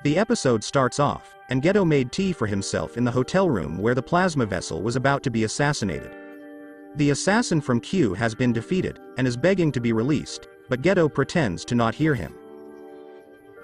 The episode starts off, and Geto made tea for himself in the hotel room where the plasma vessel was about to be assassinated. The assassin from Q has been defeated, and is begging to be released, but Geto pretends to not hear him.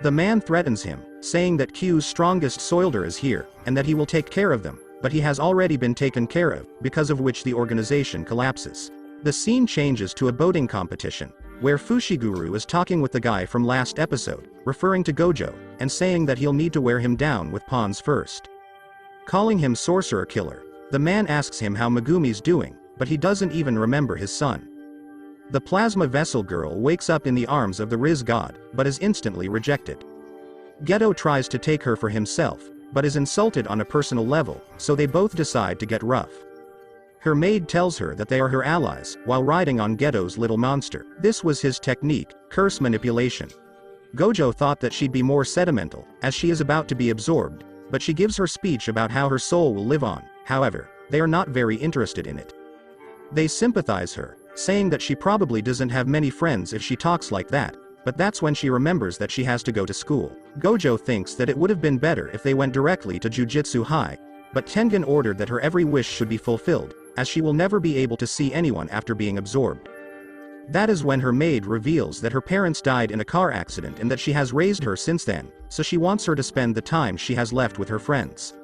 The man threatens him, saying that Q's strongest soldier is here, and that he will take care of them, but he has already been taken care of, because of which the organization collapses. The scene changes to a boating competition, where Fushiguro is talking with the guy from last episode, referring to Gojo, and saying that he'll need to wear him down with pawns first. Calling him sorcerer killer, the man asks him how Megumi's doing, but he doesn't even remember his son. The plasma vessel girl wakes up in the arms of the Riz god, but is instantly rejected. Geto tries to take her for himself, but is insulted on a personal level, so they both decide to get rough. Her maid tells her that they are her allies, while riding on Geto's little monster. This was his technique, curse manipulation. Gojo thought that she'd be more sentimental, as she is about to be absorbed, but she gives her speech about how her soul will live on. However, they are not very interested in it. They sympathize her, saying that she probably doesn't have many friends if she talks like that, but that's when she remembers that she has to go to school. Gojo thinks that it would have been better if they went directly to Jujitsu High, but Tengen ordered that her every wish should be fulfilled, as she will never be able to see anyone after being absorbed. That is when her maid reveals that her parents died in a car accident and that she has raised her since then, so she wants her to spend the time she has left with her friends.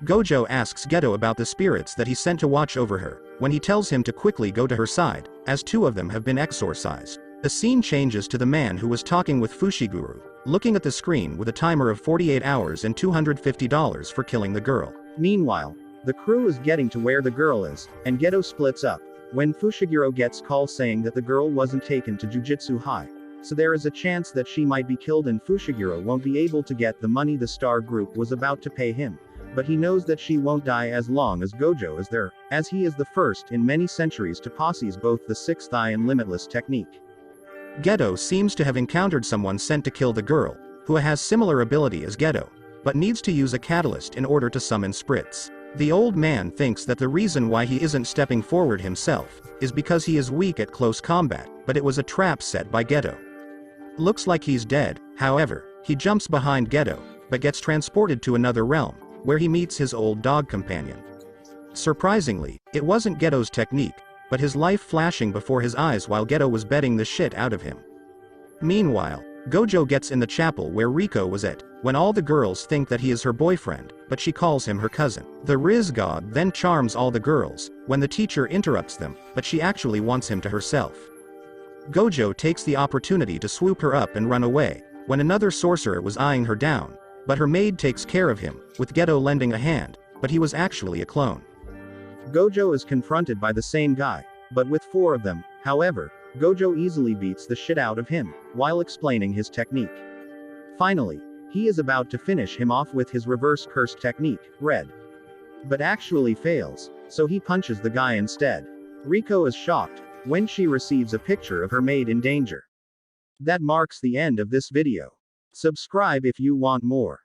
Gojo asks Geto about the spirits that he sent to watch over her, when he tells him to quickly go to her side, as 2 of them have been exorcised. The scene changes to the man who was talking with Fushiguro, looking at the screen with a timer of 48 hours and $250 for killing the girl. Meanwhile, the crew is getting to where the girl is, and Geto splits up, when Fushiguro gets call saying that the girl wasn't taken to Jujitsu High, so there is a chance that she might be killed and Fushiguro won't be able to get the money the Star Group was about to pay him, but he knows that she won't die as long as Gojo is there, as he is the first in many centuries to possess both the Sixth Eye and Limitless technique. Geto seems to have encountered someone sent to kill the girl, who has similar ability as Geto, but needs to use a catalyst in order to summon spirits. The old man thinks that the reason why he isn't stepping forward himself is because he is weak at close combat, but it was a trap set by Geto. Looks like he's dead. However, he jumps behind Geto, but gets transported to another realm, where he meets his old dog companion. Surprisingly, it wasn't Geto's technique, but his life flashing before his eyes while Geto was betting the shit out of him. Meanwhile, Gojo gets in the chapel where Riko was at, when all the girls think that he is her boyfriend, but she calls him her cousin. The Riz god then charms all the girls, when the teacher interrupts them, but she actually wants him to herself. Gojo takes the opportunity to swoop her up and run away, when another sorcerer was eyeing her down, but her maid takes care of him, with Geto lending a hand, but he was actually a clone. Gojo is confronted by the same guy, but with 4 of them. However, Gojo easily beats the shit out of him, while explaining his technique. Finally, he is about to finish him off with his reverse curse technique, red. But actually fails, so he punches the guy instead. Riko is shocked, when she receives a picture of her maid in danger. That marks the end of this video. Subscribe if you want more.